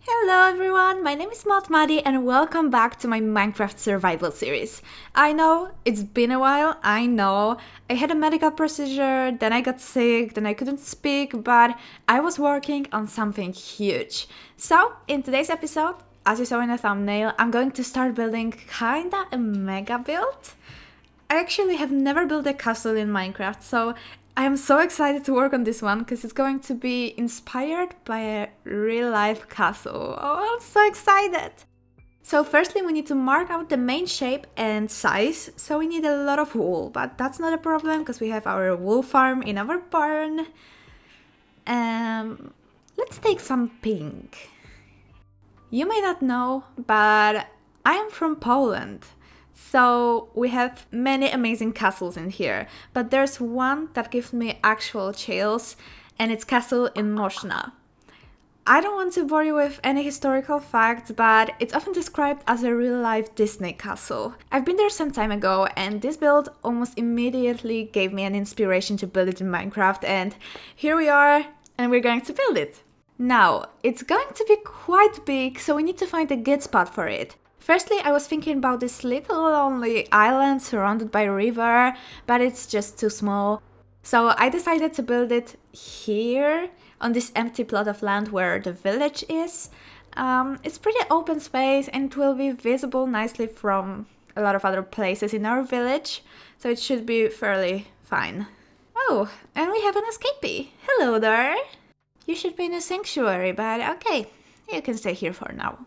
Hello everyone, my name is Mild Madi and welcome back to my Minecraft survival series. I know, it's been a while, I know. I had a medical procedure, then I got sick, then I couldn't speak, but I was working on something huge. So, in today's episode, as you saw in the thumbnail, I'm going to start building kinda a mega build. I actually have never built a castle in Minecraft, so I am so excited to work on this one because it's going to be inspired by a real-life castle. Oh, I'm so excited! So firstly we need to mark out the main shape and size, so we need a lot of wool, but that's not a problem because we have our wool farm in our barn. Let's take some pink. You may not know, but I am from Poland. So we have many amazing castles in here, but there's one that gives me actual chills, and it's castle in Moszna. I don't want to bore you with any historical facts, but it's often described as a real-life Disney castle. I've been there some time ago, and this build almost immediately gave me an inspiration to build it in Minecraft, and here we are, and we're going to build it. Now, it's going to be quite big, so we need to find a good spot for it. Firstly, I was thinking about this little lonely island surrounded by a river, but it's just too small. So I decided to build it here, on this empty plot of land where the village is. It's pretty open space and it will be visible nicely from a lot of other places in our village, so it should be fairly fine. Oh, and we have an escapee. Hello there! You should be in a sanctuary, but okay, you can stay here for now.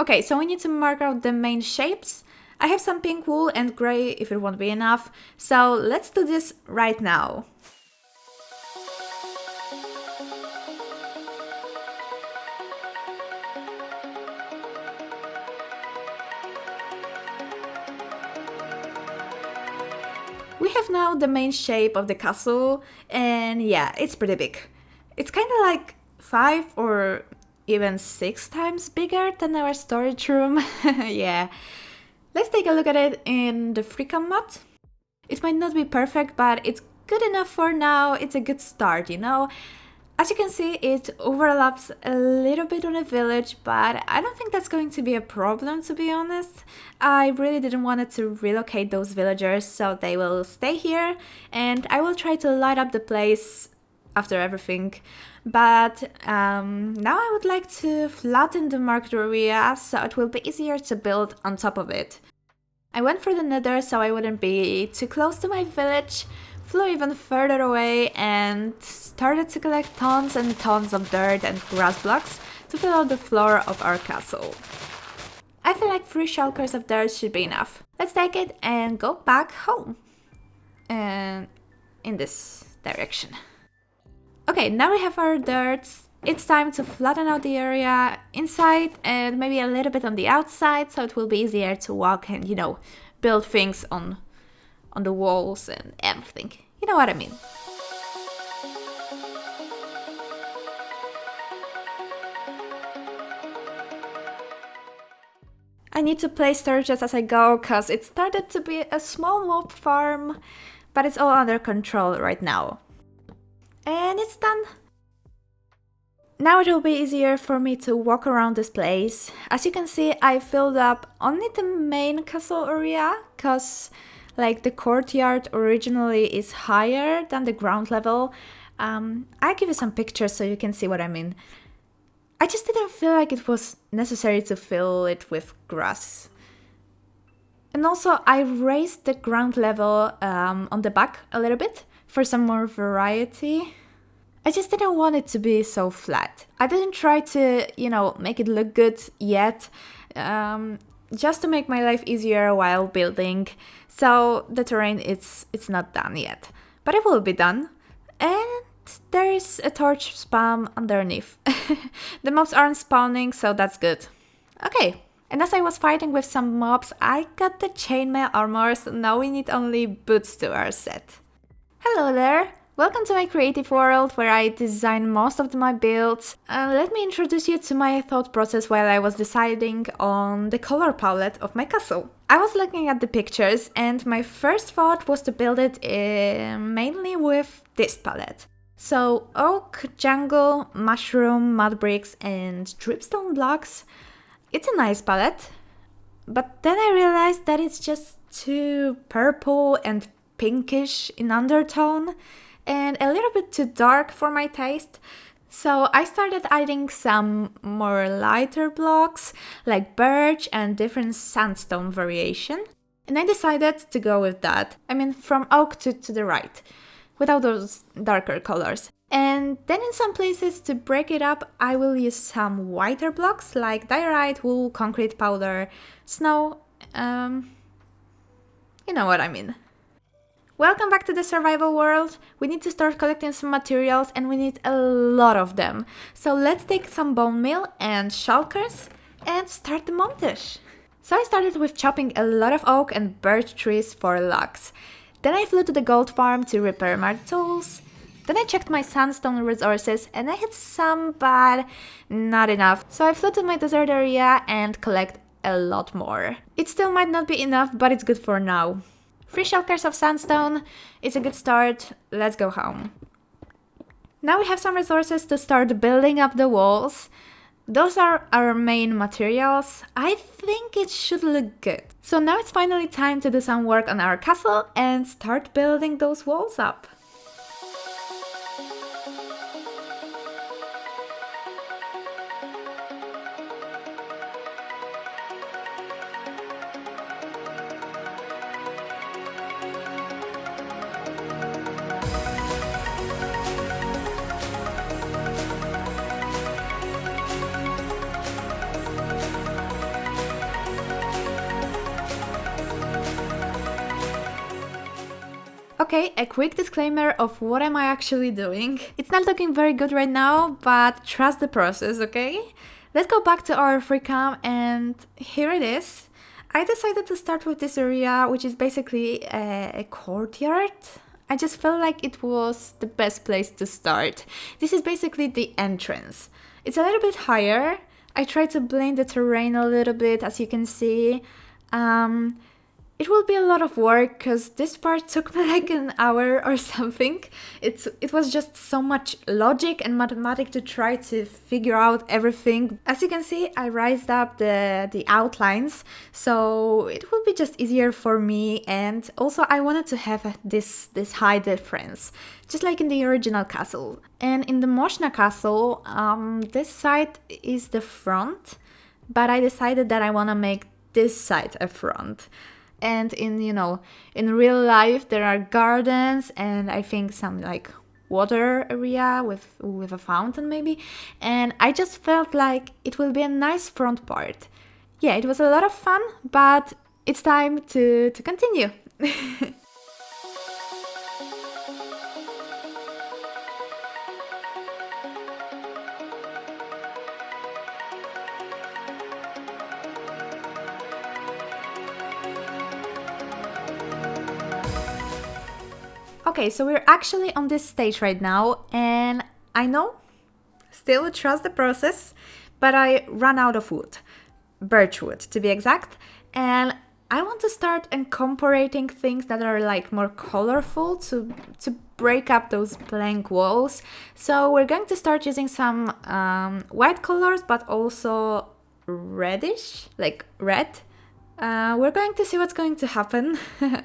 Okay, so we need to mark out the main shapes. I have some pink wool and grey if it won't be enough, so let's do this right now. We have now the main shape of the castle, and yeah, it's pretty big. It's kind of like 5 or even 6 times bigger than our storage room. Yeah. Let's take a look at it in the freecam mod. It might not be perfect, but it's good enough for now. It's a good start, you know? As you can see, it overlaps a little bit on a village, but I don't think that's going to be a problem, to be honest. I really didn't want it to relocate those villagers, so they will stay here, and I will try to light up the place after everything. But now I would like to flatten the marked area so it will be easier to build on top of it. I went for the nether so I wouldn't be too close to my village, flew even further away and started to collect tons and tons of dirt and grass blocks to fill out the floor of our castle. I feel like 3 shulkers of dirt should be enough. Let's take it and go back home. And in this direction. Okay, now we have our dirt. It's time to flatten out the area inside and maybe a little bit on the outside, so it will be easier to walk and, you know, build things on the walls and everything. You know what I mean. I need to place storages as I go, cause it started to be a small mob farm, but it's all under control right now. And it's done. Now it will be easier for me to walk around this place. As you can see, I filled up only the main castle area, cause like the courtyard originally is higher than the ground level. I'll give you some pictures so you can see what I mean. I just didn't feel like it was necessary to fill it with grass. And also I raised the ground level on the back a little bit for some more variety. I just didn't want it to be so flat. I didn't try to, you know, make it look good yet, just to make my life easier while building. So the terrain, it's not done yet, but it will be done. And there is a torch spam underneath. The mobs aren't spawning, so that's good. Okay. And as I was fighting with some mobs, I got the chainmail armor, so now we need only boots to our set. Hello there! Welcome to my creative world where I design most of my builds. Let me introduce you to my thought process while I was deciding on the color palette of my castle. I was looking at the pictures and my first thought was to build it mainly with this palette. So oak, jungle, mushroom, mud bricks, and dripstone blocks. It's a nice palette, but then I realized that it's just too purple and pinkish in undertone and a little bit too dark for my taste. So I started adding some more lighter blocks like birch and different sandstone variation. And I decided to go with that. I mean, from oak to the right, without those darker colors. And then in some places, to break it up, I will use some whiter blocks like diorite, wool, concrete powder, snow, you know what I mean. Welcome back to the survival world. We need to start collecting some materials and we need a lot of them. So let's take some bone meal and shulkers and start the montage. So I started with chopping a lot of oak and birch trees for logs. Then I flew to the gold farm to repair my tools. Then I checked my sandstone resources and I had some, but not enough. So I flew to my desert area and collect a lot more. It still might not be enough, but it's good for now. 3 shulkers of sandstone, it's a good start, let's go home. Now we have some resources to start building up the walls. Those are our main materials. I think it should look good. So now it's finally time to do some work on our castle and start building those walls up. Okay, a quick disclaimer of what am I actually doing. It's not looking very good right now, but trust the process, okay? Let's go back to our free cam and here it is. I decided to start with this area, which is basically a courtyard. I just felt like it was the best place to start. This is basically the entrance. It's a little bit higher. I tried to blend the terrain a little bit, as you can see. It will be a lot of work because this part took me like an hour or something. It was just so much logic and mathematics to try to figure out everything. As you can see, I raised up the outlines, so it will be just easier for me. And also I wanted to have this high difference, just like in the original castle. And in the Moszna castle, this side is the front, but I decided that I want to make this side a front. And in real life, there are gardens and I think some like water area with a fountain maybe. And I just felt like it will be a nice front part. Yeah, it was a lot of fun, but it's time to continue. Okay, so we're actually on this stage right now, and I know, still trust the process, but I ran out of wood, birch wood to be exact, and I want to start incorporating things that are like more colorful to break up those blank walls. So we're going to start using some white colors, but also reddish, like red. We're going to see what's going to happen.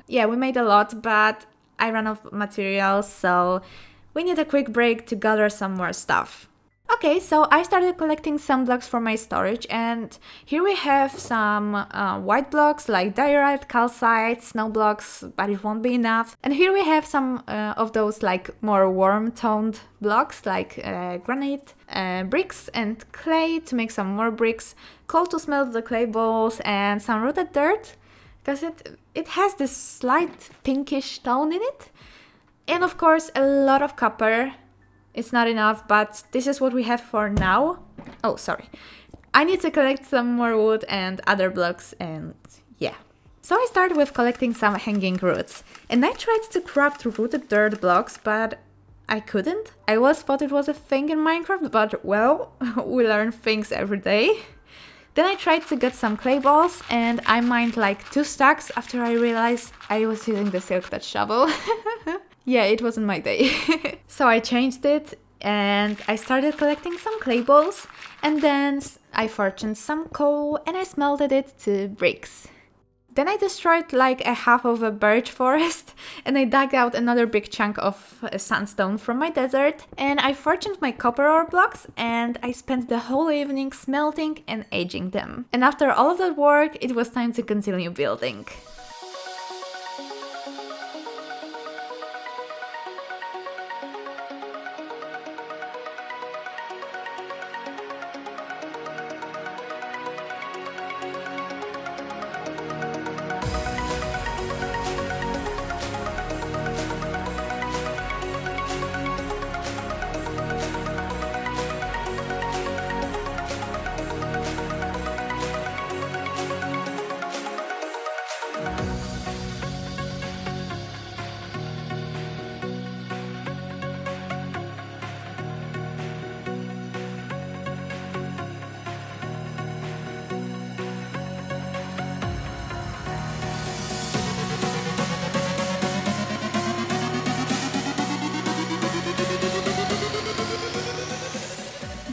Yeah, we made a lot, but I ran out of materials, so we need a quick break to gather some more stuff. Okay, so I started collecting some blocks for my storage, and here we have some white blocks like diorite, calcite, snow blocks, but it won't be enough. And here we have some of those like more warm-toned blocks like granite, bricks and clay to make some more bricks, coal to smelt the clay balls, and some rooted dirt, because it has this slight pinkish tone in it. And of course a lot of copper. It's not enough, but this is what we have for now. Oh, sorry. I need to collect some more wood and other blocks, and yeah. So I started with collecting some hanging roots. And I tried to craft rooted dirt blocks, but I couldn't. I always thought it was a thing in Minecraft, but well, we learn things every day. Then I tried to get some clay balls, and I mined like 2 stacks after I realized I was using the silk touch shovel. Yeah, it wasn't my day. So I changed it and I started collecting some clay balls, and then I fortuned some coal and I smelted it to bricks. Then I destroyed like a half of a birch forest and I dug out another big chunk of sandstone from my desert, and I fortuned my copper ore blocks and I spent the whole evening smelting and aging them. And after all of that work, it was time to continue building.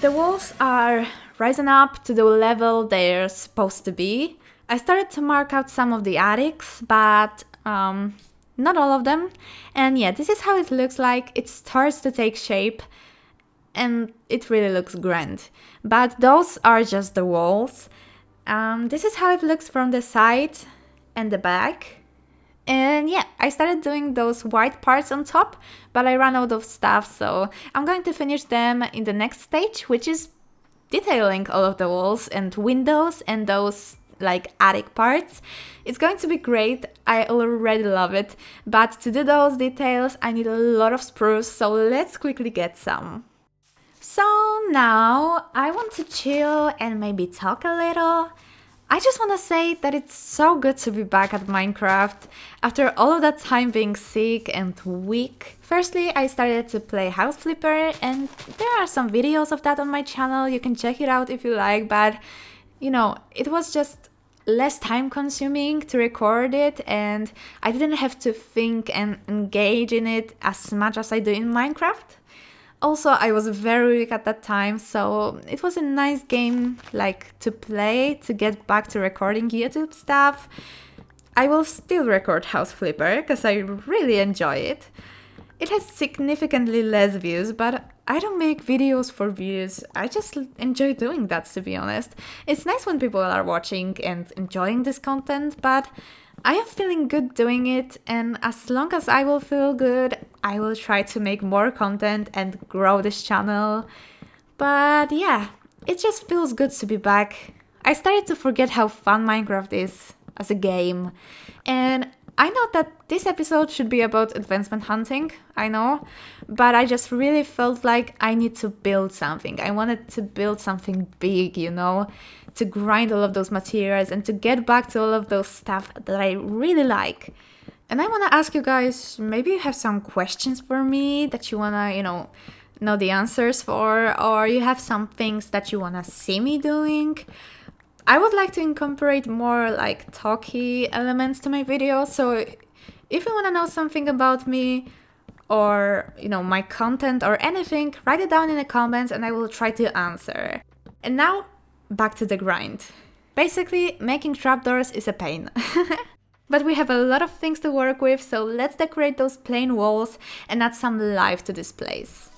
The walls are rising up to the level they're supposed to be. I started to mark out some of the attics, but not all of them. And yeah, this is how it looks like. It starts to take shape and it really looks grand. But those are just the walls. This is how it looks from the side and the back. And yeah, I started doing those white parts on top, but I ran out of stuff, so I'm going to finish them in the next stage, which is detailing all of the walls and windows and those like attic parts. It's going to be great, I already love it, but to do those details I need a lot of spruce, so let's quickly get some. So now I want to chill and maybe talk a little. I just want to say that it's so good to be back at Minecraft after all of that time being sick and weak. Firstly, I started to play House Flipper, and there are some videos of that on my channel, you can check it out if you like, but you know, it was just less time consuming to record it and I didn't have to think and engage in it as much as I do in Minecraft. Also, I was very weak at that time, so it was a nice game like to play, to get back to recording YouTube stuff. I will still record House Flipper because I really enjoy it. It has significantly less views, but I don't make videos for views. I just enjoy doing that, to be honest. It's nice when people are watching and enjoying this content, but I am feeling good doing it, and as long as I will feel good, I will try to make more content and grow this channel. But yeah, it just feels good to be back. I started to forget how fun Minecraft is as a game, and I know that this episode should be about advancement hunting, I know, but I just really felt like I need to build something. I wanted to build something big, you know, to grind all of those materials and to get back to all of those stuff that I really like. And I want to ask you guys, maybe you have some questions for me that you want to, know the answers for, or you have some things that you want to see me doing. I would like to incorporate more like talky elements to my videos, so if you want to know something about me or, my content or anything, write it down in the comments and I will try to answer. And now, back to the grind. Basically, making trapdoors is a pain. But we have a lot of things to work with, so let's decorate those plain walls and add some life to this place.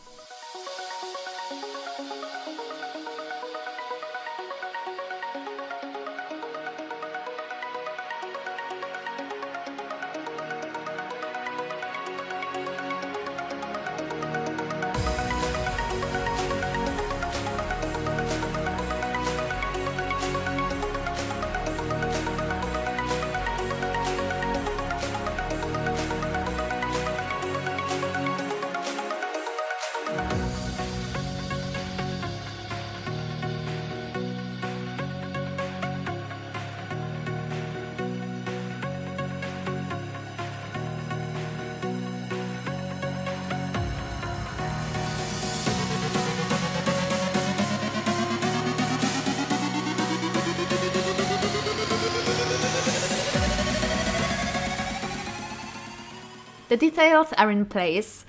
The details are in place.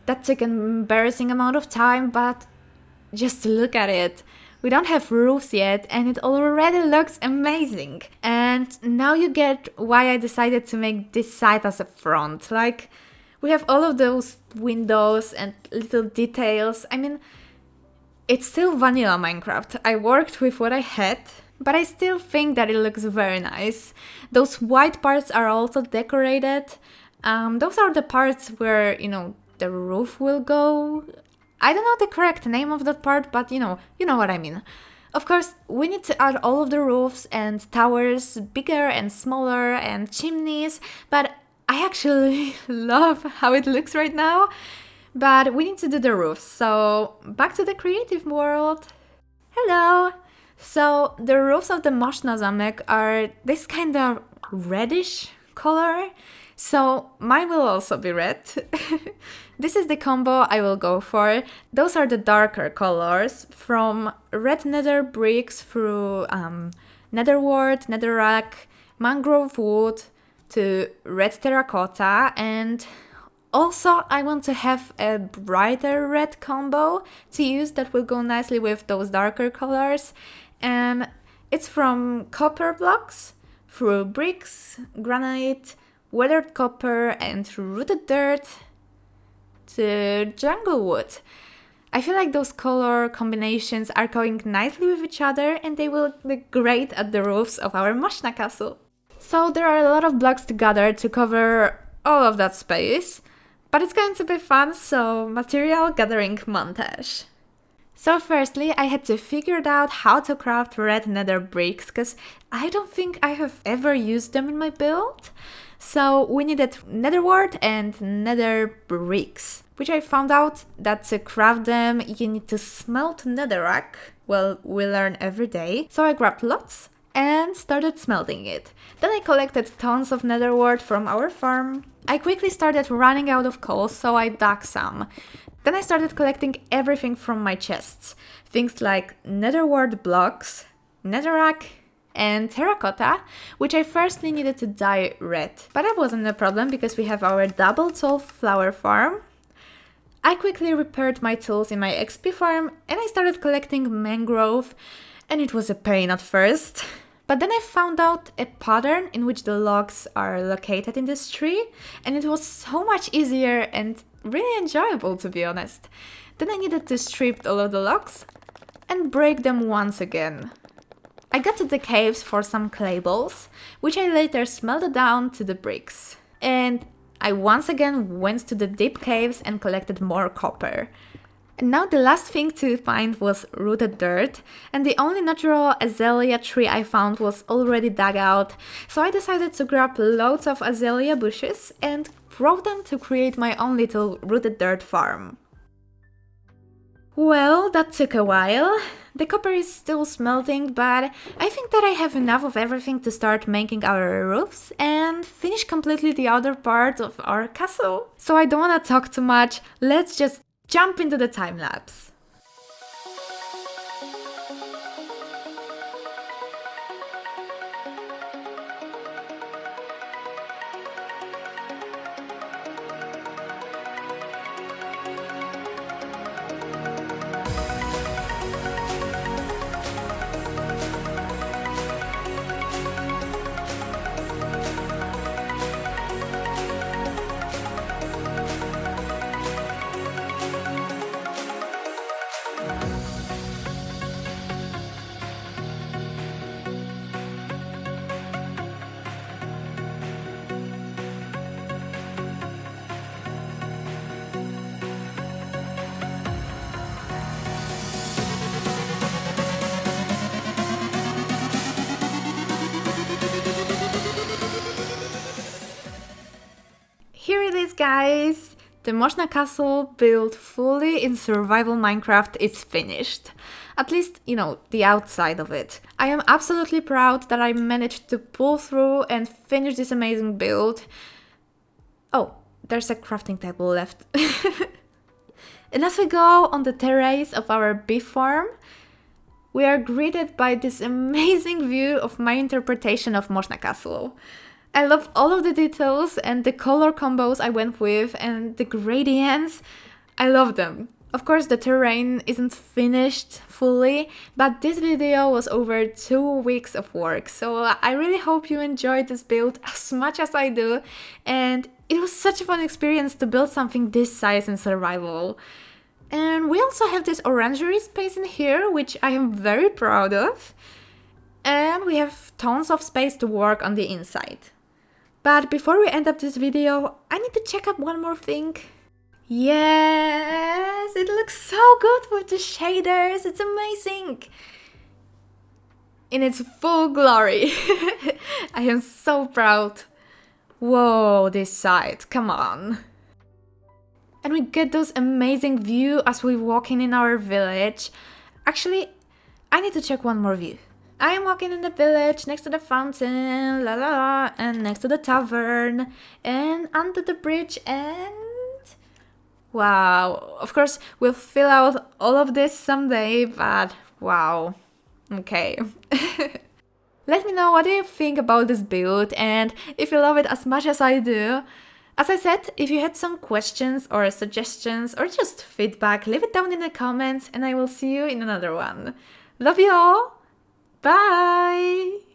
That took an embarrassing amount of time, but just look at it. We don't have roofs yet, and it already looks amazing. And now you get why I decided to make this side as a front. Like, we have all of those windows and little details. I mean, it's still vanilla Minecraft. I worked with what I had, but I still think that it looks very nice. Those white parts are also decorated. Those are the parts where, the roof will go. I don't know the correct name of that part, but you know what I mean. Of course, we need to add all of the roofs and towers, bigger and smaller, and chimneys, but I actually love how it looks right now. But we need to do the roofs, so back to the creative world. Hello! So the roofs of the Moszna zamek are this kind of reddish color, so mine will also be red. This is the combo I will go for. Those are the darker colors, from red nether bricks through netherwort, netherrack, mangrove wood to red terracotta, and also I want to have a brighter red combo to use that will go nicely with those darker colors. And it's from copper blocks, through bricks, granite, weathered copper, and rooted dirt to jungle wood. I feel like those color combinations are going nicely with each other, and they will look great at the roofs of our Moszna castle. So there are a lot of blocks to gather to cover all of that space, but it's going to be fun, so material gathering montage. So firstly, I had to figure out how to craft red nether bricks, because I don't think I have ever used them in my build. So we needed netherwort and nether bricks, which I found out that to craft them you need to smelt netherrack. Well, we learn every day. So I grabbed lots and started smelting it. Then I collected tons of netherwort from our farm. I quickly started running out of coal, so I dug some. Then I started collecting everything from my chests. Things like netherwort blocks, netherrack, and terracotta, which I firstly needed to dye red. But that wasn't a problem because we have our double tool flower farm. I quickly repaired my tools in my XP farm and I started collecting mangrove, and it was a pain at first. But then I found out a pattern in which the logs are located in this tree, and it was so much easier and really enjoyable, to be honest. Then I needed to strip all of the logs and break them once again. I got to the caves for some clay balls, which I later smelted down to the bricks. And I once again went to the deep caves and collected more copper. And now the last thing to find was rooted dirt, and the only natural azalea tree I found was already dug out, so I decided to grab loads of azalea bushes and grow them to create my own little rooted dirt farm. Well, that took a while. The copper is still smelting, but I think that I have enough of everything to start making our roofs and finish completely the other part of our castle. So I don't want to talk too much, let's just jump into the time lapse. Here it is, guys! The Moszna castle built fully in survival Minecraft is finished. At least, the outside of it. I am absolutely proud that I managed to pull through and finish this amazing build. Oh, there's a crafting table left. And as we go on the terrace of our beef farm, we are greeted by this amazing view of my interpretation of Moszna castle. I love all of the details and the color combos I went with and the gradients. I love them. Of course, the terrain isn't finished fully, but this video was over 2 weeks of work, so I really hope you enjoyed this build as much as I do, and it was such a fun experience to build something this size in survival. And we also have this orangery space in here, which I am very proud of, and we have tons of space to work on the inside. But before we end up this video, I need to check up one more thing. Yes, it looks so good with the shaders, it's amazing! In its full glory. I am so proud. Whoa, this side, come on. And we get those amazing view as we walk in our village. Actually, I need to check one more view. I am walking in the village next to the fountain, la la la, and next to the tavern, and under the bridge, and... wow, of course, we'll fill out all of this someday, but wow. Okay. Let me know what do you think about this build and if you love it as much as I do. As I said, if you had some questions or suggestions or just feedback, leave it down in the comments and I will see you in another one. Love you all! Bye!